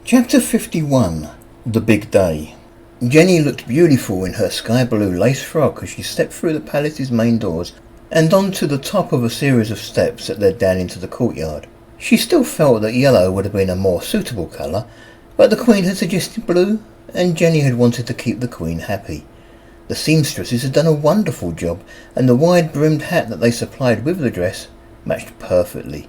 Chapter 51. The Big Day. Jenni looked beautiful in her sky blue lace frock as she stepped through the palace's main doors and onto the top of a series of steps that led down into the courtyard. She still felt that yellow would have been a more suitable colour, but the Queen had suggested blue, and Jenni had wanted to keep the Queen happy. The seamstresses had done a wonderful job, and the wide-brimmed hat that they supplied with the dress matched perfectly.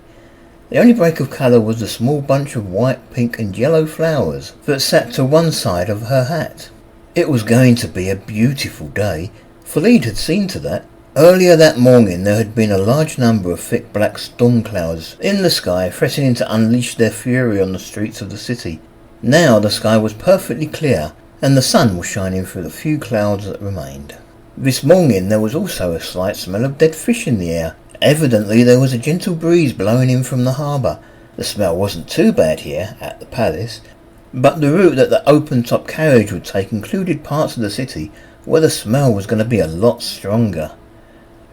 The only break of colour was the small bunch of white, pink and yellow flowers that sat to one side of her hat. It was going to be a beautiful day. Philide had seen to that. Earlier that morning there had been a large number of thick black storm clouds in the sky, threatening to unleash their fury on the streets of the city. Now the sky was perfectly clear, and the sun was shining through the few clouds that remained. This morning there was also a slight smell of dead fish in the air. Evidently there was a gentle breeze blowing in from the harbour. The smell wasn't too bad here at the palace, but the route that the open-top carriage would take included parts of the city where the smell was going to be a lot stronger.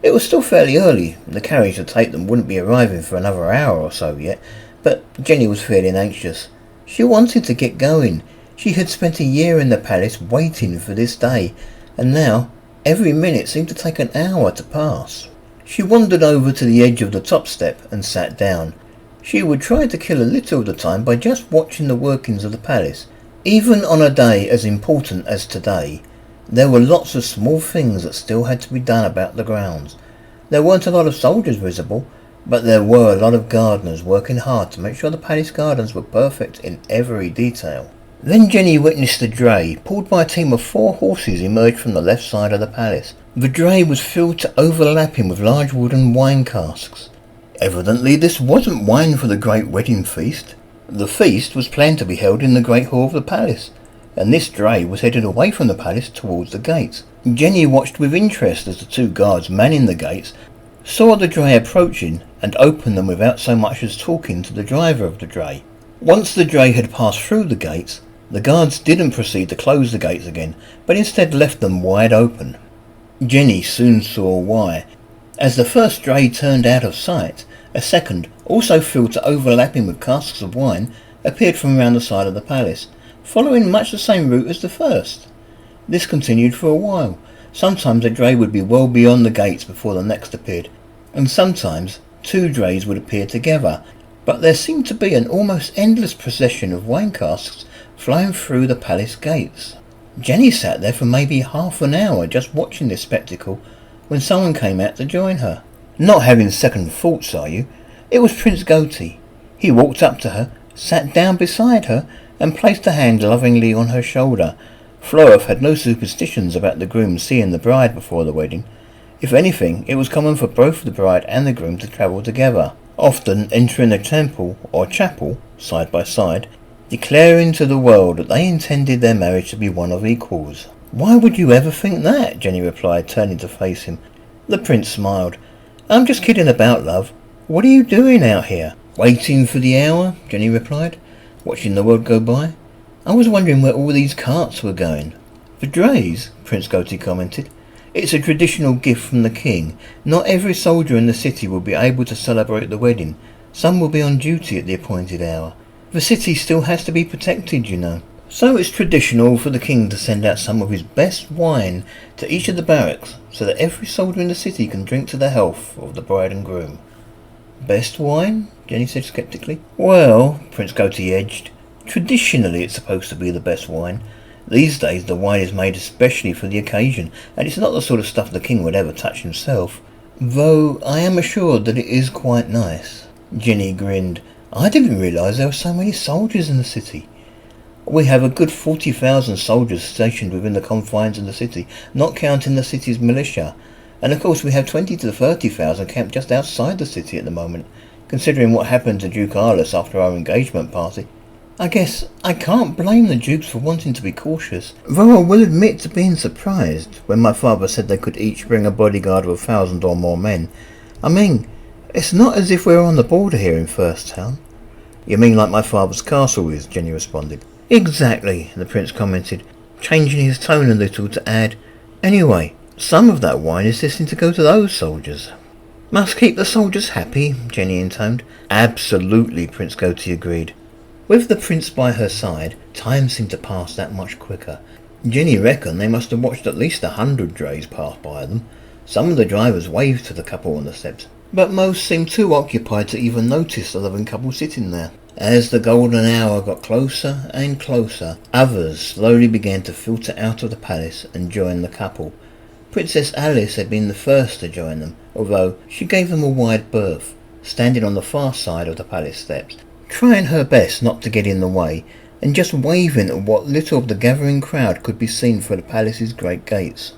It was still fairly early. The carriage to take them wouldn't be arriving for another hour or so yet, but Jenni was feeling anxious. She wanted to get going. She had spent a year in the palace waiting for this day, and now every minute seemed to take an hour to pass. She wandered over to the edge of the top step and sat down. She would try to kill a little of the time by just watching the workings of the palace. Even on a day as important as today, there were lots of small things that still had to be done about the grounds. There weren't a lot of soldiers visible, but there were a lot of gardeners working hard to make sure the palace gardens were perfect in every detail. Then Jenni witnessed the dray, pulled by a team of 4 horses, emerge from the left side of the palace. The dray was filled to overlapping with large wooden wine casks. Evidently this wasn't wine for the great wedding feast. The feast was planned to be held in the great hall of the palace, and this dray was headed away from the palace towards the gates. Jenni watched with interest as the 2 guards manning the gates saw the dray approaching and opened them without so much as talking to the driver of the dray. Once the dray had passed through the gates, the guards didn't proceed to close the gates again, but instead left them wide open. Jenni soon saw why. As the first dray turned out of sight, a second, also filled to overlapping with casks of wine, appeared from around the side of the palace, following much the same route as the first. This continued for a while. Sometimes a dray would be well beyond the gates before the next appeared, and sometimes 2 drays would appear together, but there seemed to be an almost endless procession of wine casks flying through the palace gates. Jenni sat there for maybe half an hour just watching this spectacle when someone came out to join her. Not having second thoughts, are you? It was Prince Ghoti. He walked up to her, sat down beside her, and placed a hand lovingly on her shoulder. Florif had no superstitions about the groom seeing the bride before the wedding. If anything, it was common for both the bride and the groom to travel together, often entering a temple or chapel side by side, declaring to the world that they intended their marriage to be one of equals. "Why would you ever think that?" Jenni replied, turning to face him. The prince smiled. "I'm just kidding about, love. What are you doing out here?" "Waiting for the hour," Jenni replied, watching the world go by. "I was wondering where all these carts were going." "The drays," Prince Ghoti commented. "It's a traditional gift from the king. Not every soldier in the city will be able to celebrate the wedding. Some will be on duty at the appointed hour. The city still has to be protected, you know. So it's traditional for the king to send out some of his best wine to each of the barracks, so that every soldier in the city can drink to the health of the bride and groom." "Best wine?" Jenni said sceptically. "Well," Prince Ghoti edged, "traditionally it's supposed to be the best wine. These days the wine is made especially for the occasion, and it's not the sort of stuff the king would ever touch himself. Though I am assured that it is quite nice." Jenni grinned. "I didn't realise there were so many soldiers in the city." "We have a good 40,000 soldiers stationed within the confines of the city, not counting the city's militia. And of course we have 20 to 30,000 camped just outside the city at the moment, considering what happened to Duke Arliss after our engagement party. I guess I can't blame the dukes for wanting to be cautious, though I will admit to being surprised when my father said they could each bring a bodyguard of 1,000 or more men. I mean, it's not as if we're on the border here in First Town." "You mean like my father's castle is," Jenni responded. "Exactly," the prince commented, changing his tone a little to add, "Anyway, some of that wine is destined to go to those soldiers." "Must keep the soldiers happy," Jenni intoned. "Absolutely," Prince Ghoti agreed. With the prince by her side, time seemed to pass that much quicker. Jenni reckoned they must have watched at least 100 drays pass by them. Some of the drivers waved to the couple on the steps, but most seemed too occupied to even notice the loving couple sitting there. As the golden hour got closer and closer, others slowly began to filter out of the palace and join the couple. Princess Alice had been the first to join them, although she gave them a wide berth, standing on the far side of the palace steps, trying her best not to get in the way, and just waving at what little of the gathering crowd could be seen through the palace's great gates.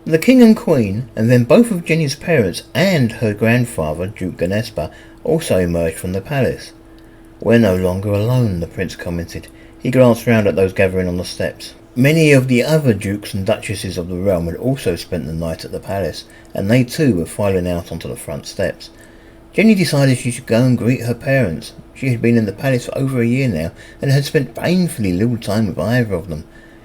The king and queen, and then both of Jenni's parents and her grandfather, Duke Ganespa, also emerged from the palace. "We're no longer alone," the prince commented. He glanced round at those gathering on the steps. Many of the other dukes and duchesses of the realm had also spent the night at the palace, and they too were filing out onto the front steps. Jenni decided she should go and greet her parents. She had been in the palace for over a year now, and had spent painfully little time with either of them.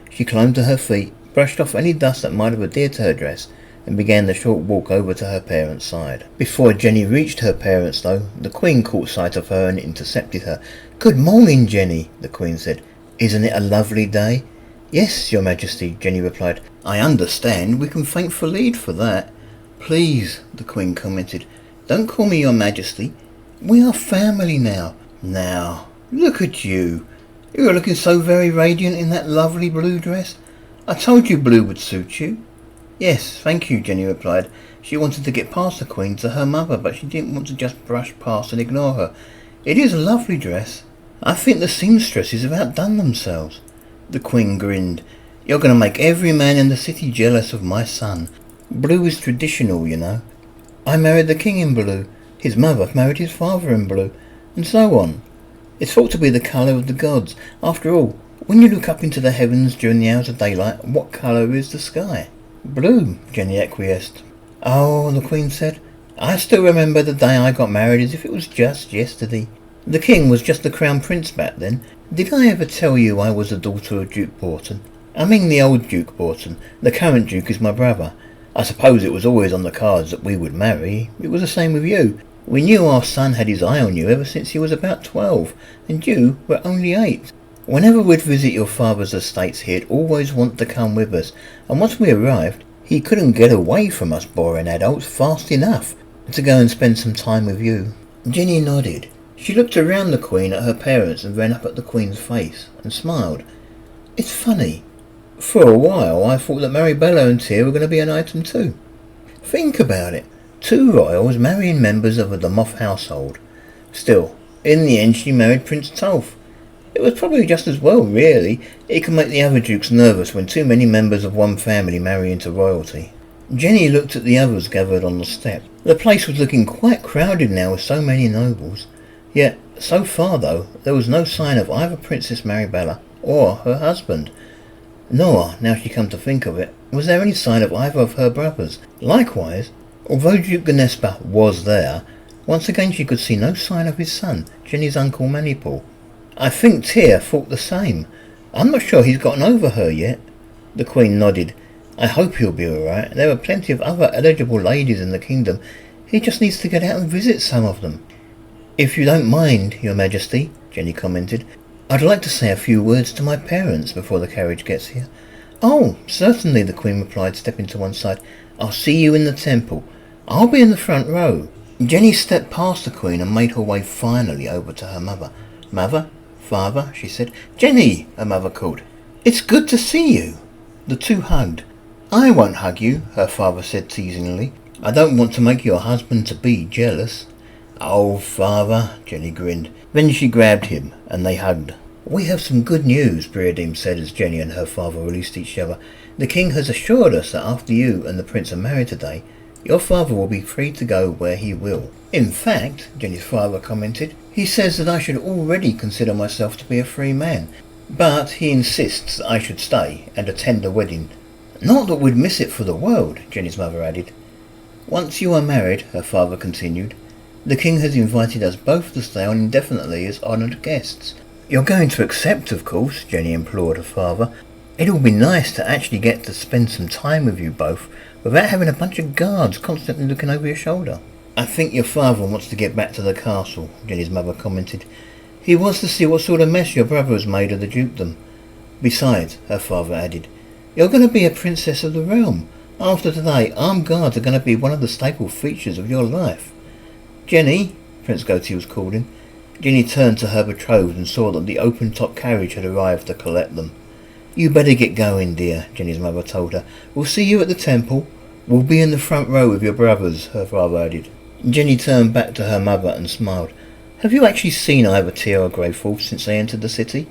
She climbed to her feet, brushed off any dust that might have adhered to her dress, and began the short walk over to her parents' side. Before Jenni reached her parents, though, the queen caught sight of her and intercepted her. "Good morning, Jenni," the queen said. "Isn't it a lovely day?" "Yes, your majesty," Jenni replied. "I understand we can thank for lead for that." "Please," the queen commented, "don't call me your majesty. We are family now." "Now, look at you. You are looking so very radiant in that lovely blue dress. I told you blue would suit you." "Yes, thank you," Jenni replied. She wanted to get past the queen to her mother, but she didn't want to just brush past and ignore her. "It is a lovely dress. I think the seamstresses have outdone themselves." The queen grinned. "You're going to make every man in the city jealous of my son. Blue is traditional, you know. I married the king in blue. His mother married his father in blue, and so on. It's thought to be the colour of the gods. After all, when you look up into the heavens during the hours of daylight, what colour is the sky?" "Blue," Jenni acquiesced. "Oh," the queen said, "I still remember the day I got married as if it was just yesterday. The king was just the crown prince back then. Did I ever tell you I was the daughter of Duke Borton? I mean the old Duke Borton. The current Duke is my brother. I suppose it was always on the cards that we would marry. It was the same with you. We knew our son had his eye on you ever since he was about 12, and you were only 8. Whenever we'd visit your father's estates he'd always want to come with us, and once we arrived, he couldn't get away from us boring adults fast enough to go and spend some time with you." Jenni nodded. She looked around the queen at her parents and ran up at the queen's face and smiled. "It's funny. For a while I thought that Maribella and Tyr were going to be an item too. Think about it. 2 royals marrying members of the Moth household. Still, in the end she married Prince Tulf. It was probably just as well, really. It can make the other dukes nervous when too many members of one family marry into royalty." Jenni looked at the others gathered on the step. The place was looking quite crowded now with so many nobles. Yet, so far though, there was no sign of either Princess Maribella or her husband. Nor, now she come to think of it, was there any sign of either of her brothers. Likewise, although Duke Ganespa was there, once again she could see no sign of his son, Jenni's uncle Manipul. "I think Tyr thought the same. I'm not sure he's gotten over her yet." The queen nodded. "I hope he'll be all right. There are plenty of other eligible ladies in the kingdom. He just needs to get out and visit some of them." "If you don't mind, your majesty," Jenni commented, "I'd like to say a few words to my parents before the carriage gets here." "Oh, certainly," the queen replied, stepping to one side. "I'll see you in the temple. I'll be in the front row." Jenni stepped past the queen and made her way finally over to her mother. "Mother, father," she said. "Jenni," her mother called. "It's good to see you." The two hugged. "I won't hug you," her father said teasingly. "I don't want to make your husband-to-be jealous." "Oh, father," Jenni grinned. Then she grabbed him, and they hugged. "We have some good news," Briadim said as Jenni and her father released each other. "The king has assured us that after you and the prince are married today, your father will be free to go where he will." "In fact," Jenni's father commented, "he says that I should already consider myself to be a free man, but he insists that I should stay and attend the wedding." "Not that we'd miss it for the world," Jenni's mother added. "Once you are married," her father continued, "the king has invited us both to stay on indefinitely as honoured guests." "You're going to accept, of course," Jenni implored her father. "It'll be nice to actually get to spend some time with you both without having a bunch of guards constantly looking over your shoulder." "I think your father wants to get back to the castle," Jenni's mother commented. He wants to see what sort of mess your brother has made of the dukedom. Besides, her father added, you're going to be a princess of the realm. After today, armed guards are going to be one of the staple features of your life. Jenny, Prince Goatee was calling. Jenny turned to her betrothed and saw that the open-top carriage had arrived to collect them. You better get going, dear, Jenny's mother told her. We'll see you at the temple. We'll be in the front row with your brothers, her father added. Jenny turned back to her mother and smiled. Have you actually seen either Tia or Greyforth since they entered the city?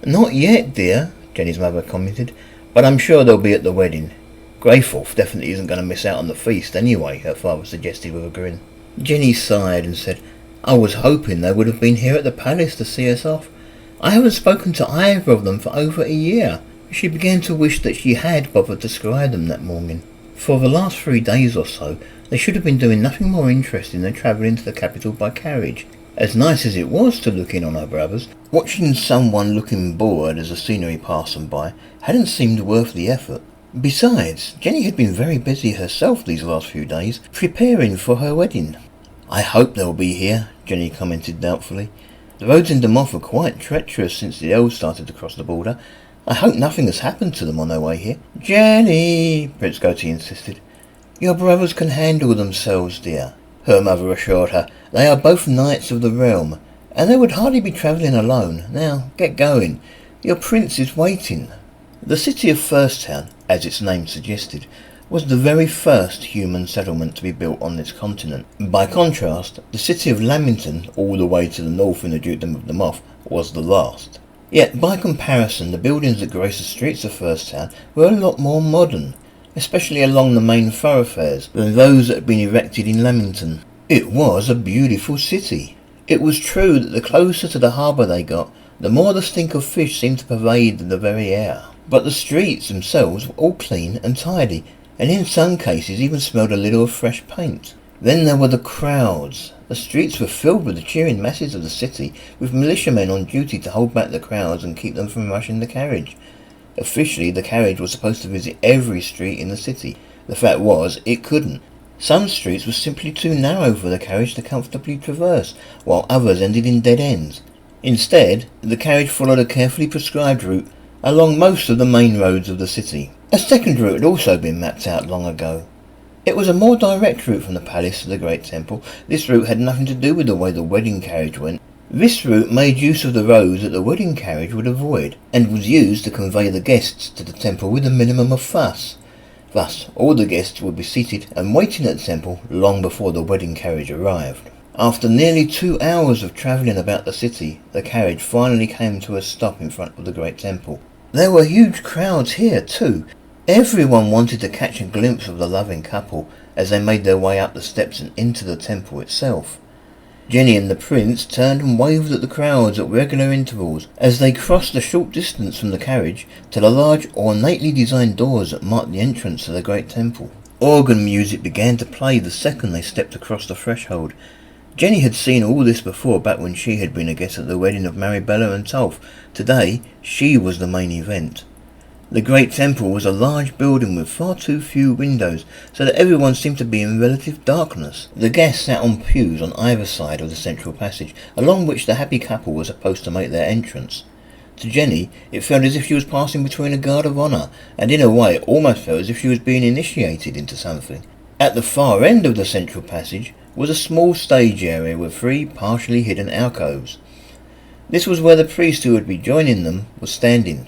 Not yet, dear, Jenny's mother commented, but I'm sure they'll be at the wedding. Greyforth definitely isn't going to miss out on the feast anyway, her father suggested with a grin. Jenny sighed and said, I was hoping they would have been here at the palace to see us off. I haven't spoken to either of them for over a year. She began to wish that she had bothered to scry them that morning. For the last 3 days or so, they should have been doing nothing more interesting than travelling to the capital by carriage. As nice as it was to look in on her brothers, watching someone looking bored as the scenery passed them by hadn't seemed worth the effort. Besides, Jenny had been very busy herself these last few days, preparing for her wedding. I hope they'll be here, Jenny commented doubtfully. The roads in Demoff are quite treacherous since the elves started to cross the border. I hope nothing has happened to them on their way here. Jenny, Prince Goatee insisted. Your brothers can handle themselves, dear, her mother assured her. They are both knights of the realm, and they would hardly be travelling alone. Now, get going. Your prince is waiting. The city of First Town, as its name suggested, was the very first human settlement to be built on this continent. By contrast, the city of Lamington, all the way to the north in the dukedom of Demoff, was the last. Yet, by comparison, the buildings that graced the streets of First Town were a lot more modern, especially along the main thoroughfares, than those that had been erected in Lamington. It was a beautiful city. It was true that the closer to the harbour they got, the more the stink of fish seemed to pervade the very air. But the streets themselves were all clean and tidy, and in some cases even smelled a little of fresh paint. Then there were the crowds. The streets were filled with the cheering masses of the city, with militiamen on duty to hold back the crowds and keep them from rushing the carriage. Officially, the carriage was supposed to visit every street in the city. The fact was, it couldn't. Some streets were simply too narrow for the carriage to comfortably traverse, while others ended in dead ends. Instead, the carriage followed a carefully prescribed route along most of the main roads of the city. A second route had also been mapped out long ago. It was a more direct route from the palace to the great temple. This route had nothing to do with the way the wedding carriage went. This route made use of the roads that the wedding carriage would avoid, and was used to convey the guests to the temple with a minimum of fuss. Thus, all the guests would be seated and waiting at the temple long before the wedding carriage arrived. After nearly 2 hours of travelling about the city, the carriage finally came to a stop in front of the great temple. There were huge crowds here too. Everyone wanted to catch a glimpse of the loving couple as they made their way up the steps and into the temple itself. Jenny and the prince turned and waved at the crowds at regular intervals as they crossed the short distance from the carriage to the large, ornately designed doors that marked the entrance to the great temple. Organ music began to play the second they stepped across the threshold. Jenny had seen all this before, back when she had been a guest at the wedding of Maribella and Tolf. Today, she was the main event. The great temple was a large building with far too few windows, so that everyone seemed to be in relative darkness. The guests sat on pews on either side of the central passage, along which the happy couple were supposed to make their entrance. To Jenny, it felt as if she was passing between a guard of honour, and in a way it almost felt as if she was being initiated into something. At the far end of the central passage was a small stage area with 3 partially hidden alcoves. This was where the priest who would be joining them was standing.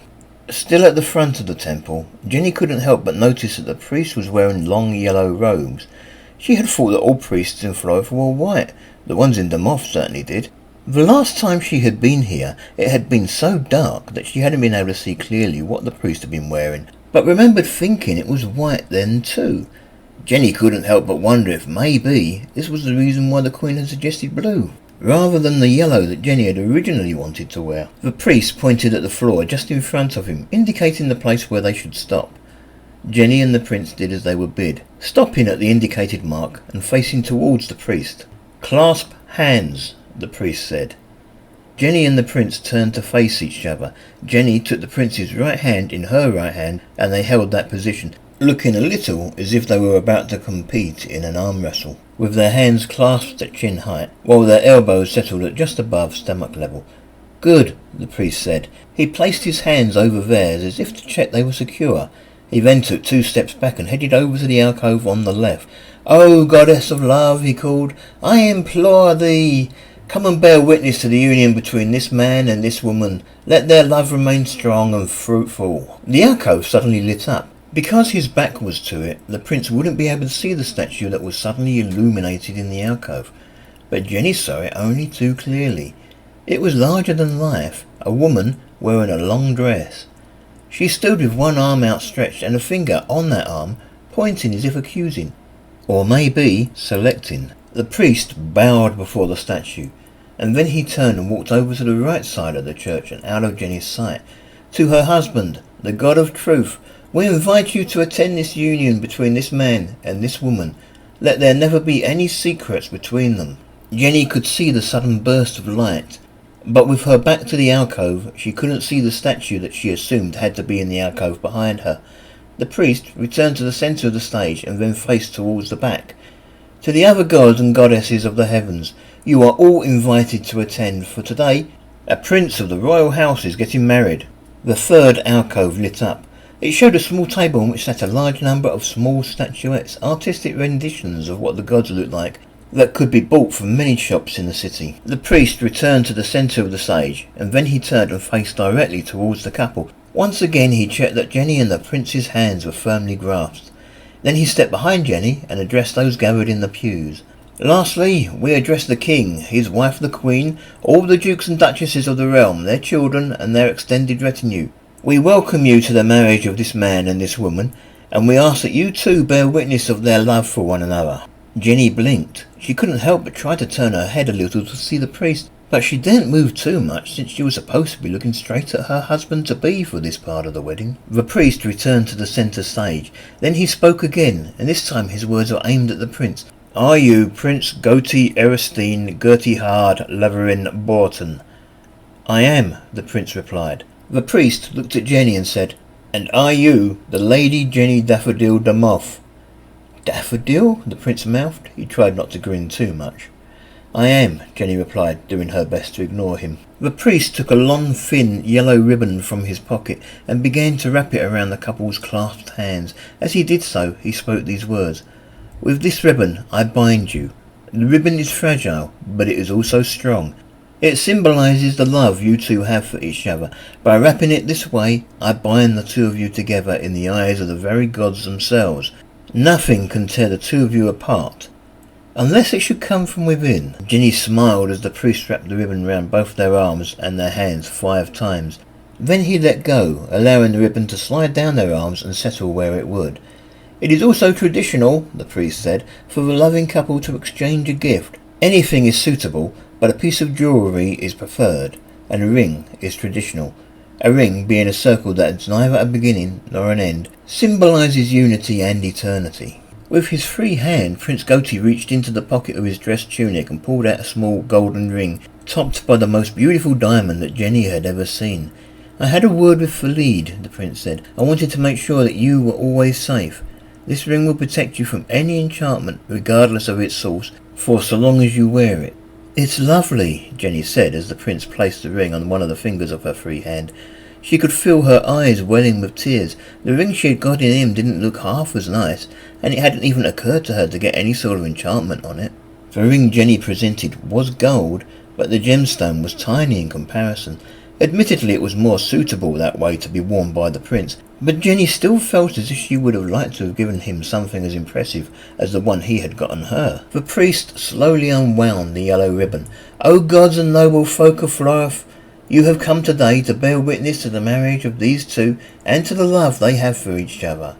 Still at the front of the temple, Jenny couldn't help but notice that the priest was wearing long yellow robes. She had thought that all priests in Florida wore white. The ones in Demoff certainly did. The last time she had been here, it had been so dark that she hadn't been able to see clearly what the priest had been wearing, but remembered thinking it was white then too. Jenny couldn't help but wonder if maybe this was the reason why the Queen had suggested blue, rather than the yellow that Jenny had originally wanted to wear. The priest pointed at the floor just in front of him, indicating the place where they should stop. Jenny and the prince did as they were bid, stopping at the indicated mark and facing towards the priest. "Clasp hands," the priest said. Jenny and the prince turned to face each other. Jenny took the prince's right hand in her right hand, and they held that position, looking a little as if they were about to compete in an arm wrestle. with their hands clasped at chin height, while their elbows settled at just above stomach level. "Good," the priest said. He placed his hands over theirs as if to check they were secure. He then took 2 steps back and headed over to the alcove on the left. "O goddess of love," he called, "I implore thee, come and bear witness to the union between this man and this woman. Let their love remain strong and fruitful." The alcove suddenly lit up. Because his back was to it, the prince wouldn't be able to see the statue that was suddenly illuminated in the alcove. But Jenni saw it only too clearly. It was larger than life, a woman wearing a long dress. She stood with one arm outstretched and a finger on that arm, pointing as if accusing, or maybe selecting. The priest bowed before the statue, and then he turned and walked over to the right side of the church and out of Jenni's sight. "To her husband, the God of truth, we invite you to attend this union between this man and this woman. Let there never be any secrets between them." Jenni could see the sudden burst of light, but with her back to the alcove, she couldn't see the statue that she assumed had to be in the alcove behind her. The priest returned to the centre of the stage and then faced towards the back. "To the other gods and goddesses of the heavens, you are all invited to attend, for today a prince of the royal house is getting married." The third alcove lit up. It showed a small table on which sat a large number of small statuettes, artistic renditions of what the gods looked like, that could be bought from many shops in the city. The priest returned to the centre of the stage, and then he turned and faced directly towards the couple. Once again he checked that Jenni and the prince's hands were firmly grasped. Then he stepped behind Jenni and addressed those gathered in the pews. "Lastly, we address the king, his wife the queen, all the dukes and duchesses of the realm, their children and their extended retinue. We welcome you to the marriage of this man and this woman, and we ask that you too bear witness of their love for one another." Jenni blinked. She couldn't help but try to turn her head a little to see the priest, but she didn't move too much since she was supposed to be looking straight at her husband-to-be for this part of the wedding. The priest returned to the centre stage. Then he spoke again, and this time his words were aimed at the prince. "Are you Prince Goti Erestine Gertihard Laverin Borton?" "I am," the prince replied. The priest looked at Jenni and said, "And are you the Lady Jenni Daffodil de Moth?" "Daffodil?" the prince mouthed. He tried not to grin too much. "I am," Jenni replied, doing her best to ignore him. The priest took a long, thin, yellow ribbon from his pocket and began to wrap it around the couple's clasped hands. As he did so, he spoke these words. "With this ribbon I bind you. The ribbon is fragile, but it is also strong. It symbolizes the love you two have for each other. By wrapping it this way, I bind the two of you together in the eyes of the very gods themselves. Nothing can tear the two of you apart, unless it should come from within." Jenni smiled as the priest wrapped the ribbon round both their arms and their hands 5 times. Then he let go, allowing the ribbon to slide down their arms and settle where it would. "It is also traditional," the priest said, "for the loving couple to exchange a gift. Anything is suitable, but a piece of jewellery is preferred, and a ring is traditional. A ring, being a circle that has neither a beginning nor an end, symbolises unity and eternity." With his free hand, Prince Goti reached into the pocket of his dress tunic and pulled out a small golden ring, topped by the most beautiful diamond that Jenni had ever seen. "I had a word with Philide," the prince said. "I wanted to make sure that you were always safe. This ring will protect you from any enchantment, regardless of its source, for so long as you wear it." "It's lovely," Jenni said as the prince placed the ring on one of the fingers of her free hand. She could feel her eyes welling with tears. The ring she had got in him didn't look half as nice, and it hadn't even occurred to her to get any sort of enchantment on it. The ring Jenni presented was gold, but the gemstone was tiny in comparison. Admittedly, it was more suitable that way to be worn by the prince, but Jenni still felt as if she would have liked to have given him something as impressive as the one he had gotten her. The priest slowly unwound the yellow ribbon. "O gods and noble folk of Florif, you have come today to bear witness to the marriage of these two and to the love they have for each other."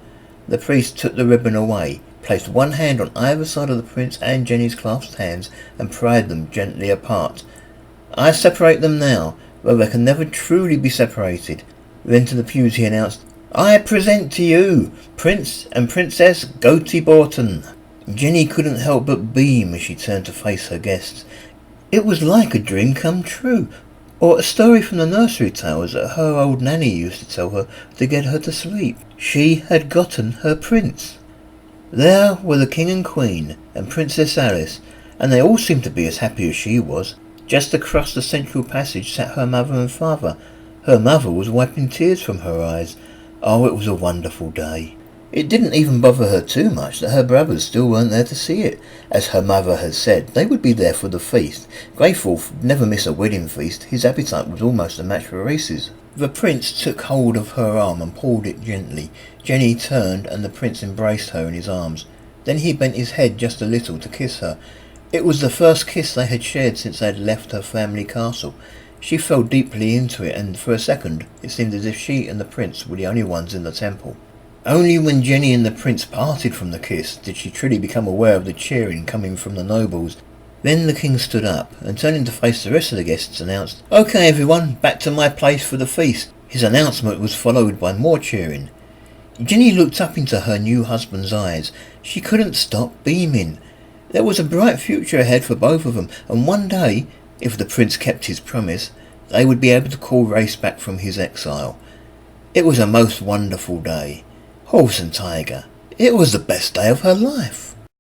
The priest took the ribbon away, placed one hand on either side of the prince and Jenni's clasped hands, and pried them gently apart. "I separate them now, though they can never truly be separated." Then to the pews he announced, "I present to you Prince and Princess Goti Borton." Jenni couldn't help but beam as she turned to face her guests. It was like a dream come true, or a story from the nursery tales that her old nanny used to tell her to get her to sleep. She had gotten her prince. There were the King and Queen and Princess Alice, and they all seemed to be as happy as she was. Just across the central passage sat her mother and father. Her mother was wiping tears from her eyes. Oh, it was a wonderful day. It didn't even bother her too much that her brothers still weren't there to see it. As her mother had said, they would be there for the feast. Greyforth would never miss a wedding feast. His appetite was almost a match for races. The prince took hold of her arm and pulled it gently. Jenni turned and the prince embraced her in his arms. Then he bent his head just a little to kiss her. It was the first kiss they had shared since they had left her family castle. She fell deeply into it, and for a second it seemed as if she and the prince were the only ones in the temple. Only when Jenni and the prince parted from the kiss did she truly become aware of the cheering coming from the nobles. Then the king stood up and, turning to face the rest of the guests, announced, "Okay everyone, back to my place for the feast." His announcement was followed by more cheering. Jenni looked up into her new husband's eyes. She couldn't stop beaming. There was a bright future ahead for both of them, and one day, if the prince kept his promise, they would be able to call Race back from his exile. It was a most wonderful day. Horse and tiger. It was the best day of her life.